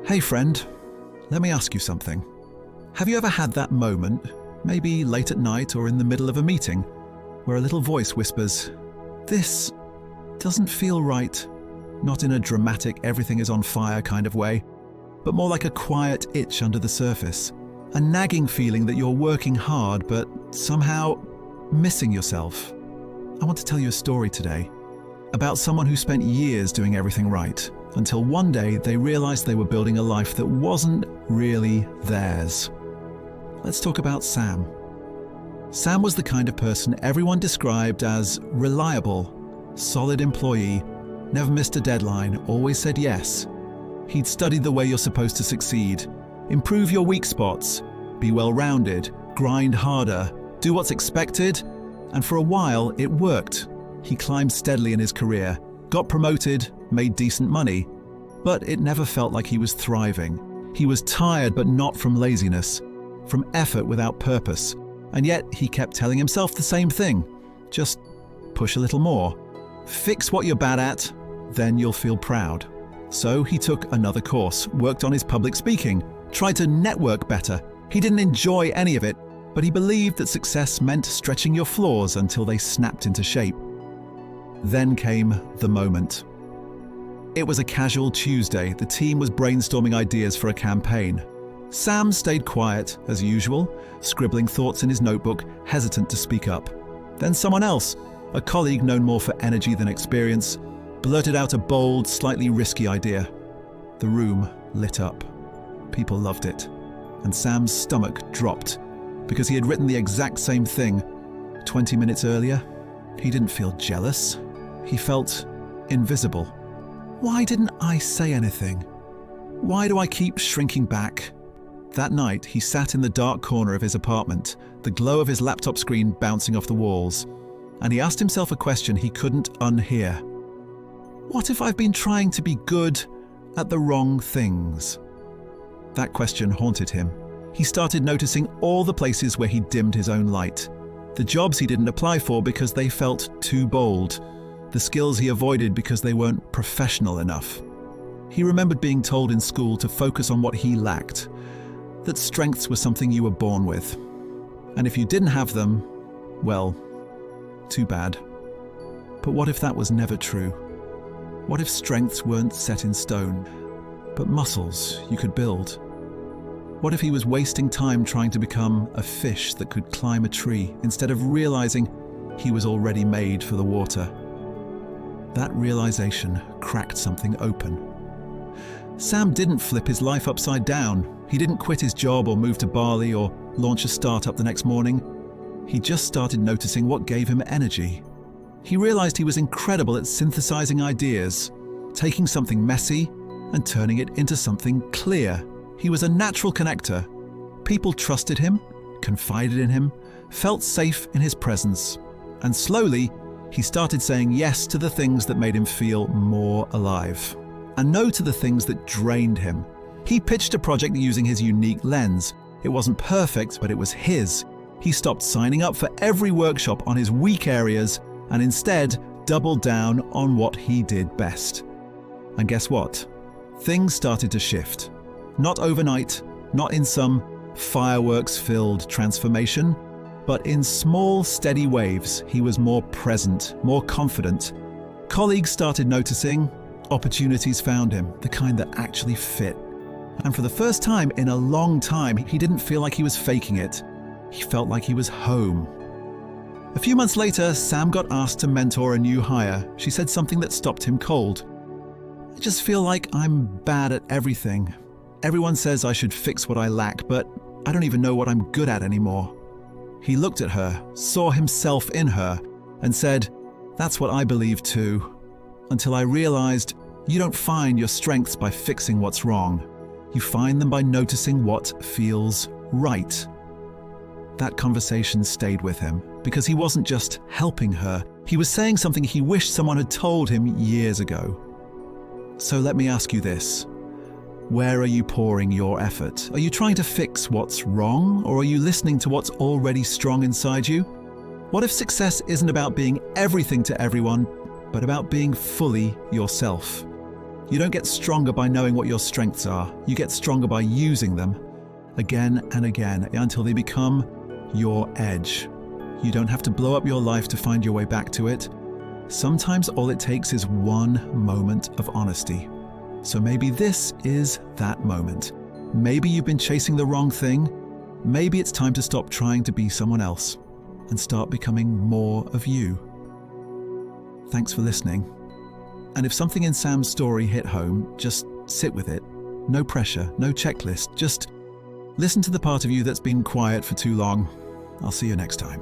Hey friend, let me ask you something. Have you ever had that moment, maybe late at night or in the middle of a meeting, where a little voice whispers, "This doesn't feel right," not in a dramatic everything is on fire kind of way, but more like a quiet itch under the surface, a nagging feeling that you're working hard but somehow missing yourself? I want to tell you a story today about someone who spent years doing everything right, until one day they realized they were building a life that wasn't really theirs. Let's talk about Sam. Sam was the kind of person everyone described as reliable, solid employee, never missed a deadline, always said yes. He'd studied the way you're supposed to succeed, improve your weak spots, be well-rounded, grind harder, do what's expected, and for a while it worked. He climbed steadily in his career, got promoted, made decent money, but it never felt like he was thriving. He was tired, but not from laziness, from effort without purpose, and yet he kept telling himself the same thing. Just push a little more. Fix what you're bad at, then you'll feel proud. So he took another course, worked on his public speaking, tried to network better. He didn't enjoy any of it, but he believed that success meant stretching your flaws until they snapped into shape. Then came the moment. It was a casual Tuesday. The team was brainstorming ideas for a campaign. Sam stayed quiet, as usual, scribbling thoughts in his notebook, hesitant to speak up. Then someone else, a colleague known more for energy than experience, blurted out a bold, slightly risky idea. The room lit up. People loved it. And Sam's stomach dropped, because he had written the exact same thing 20 minutes earlier. He didn't feel jealous. He felt invisible. Why didn't I say anything? Why do I keep shrinking back? That night, he sat in the dark corner of his apartment, the glow of his laptop screen bouncing off the walls, and he asked himself a question he couldn't unhear. What if I've been trying to be good at the wrong things? That question haunted him. He started noticing all the places where he dimmed his own light, the jobs he didn't apply for because they felt too bold, the skills he avoided because they weren't professional enough. He remembered being told in school to focus on what he lacked, that strengths were something you were born with. And if you didn't have them, well, too bad. But what if that was never true? What if strengths weren't set in stone, but muscles you could build? What if he was wasting time trying to become a fish that could climb a tree instead of realizing he was already made for the water? That realization cracked something open. Sam didn't flip his life upside down. He didn't quit his job or move to Bali or launch a startup the next morning. He just started noticing what gave him energy. He realized he was incredible at synthesizing ideas, taking something messy and turning it into something clear. He was a natural connector. People trusted him, confided in him, felt safe in his presence. And slowly, he started saying yes to the things that made him feel more alive, and no to the things that drained him. He pitched a project using his unique lens. It wasn't perfect, but it was his. He stopped signing up for every workshop on his weak areas and instead doubled down on what he did best. And guess what? Things started to shift. Not overnight, not in some fireworks-filled transformation, but in small, steady waves. He was more present, more confident. Colleagues started noticing. Opportunities found him, the kind that actually fit. And for the first time in a long time, he didn't feel like he was faking it. He felt like he was home. A few months later, Sam got asked to mentor a new hire. She said something that stopped him cold. "I just feel like I'm bad at everything. Everyone says I should fix what I lack, but I don't even know what I'm good at anymore." He looked at her, saw himself in her, and said, "That's what I believe too. Until I realized you don't find your strengths by fixing what's wrong. You find them by noticing what feels right." That conversation stayed with him because he wasn't just helping her. He was saying something he wished someone had told him years ago. So let me ask you this. Where are you pouring your effort? Are you trying to fix what's wrong, or are you listening to what's already strong inside you? What if success isn't about being everything to everyone, but about being fully yourself? You don't get stronger by knowing what your strengths are. You get stronger by using them again and again until they become your edge. You don't have to blow up your life to find your way back to it. Sometimes all it takes is one moment of honesty. So maybe this is that moment. Maybe you've been chasing the wrong thing. Maybe it's time to stop trying to be someone else and start becoming more of you. Thanks for listening. And if something in Sam's story hit home, just sit with it. No pressure, no checklist. Just listen to the part of you that's been quiet for too long. I'll see you next time.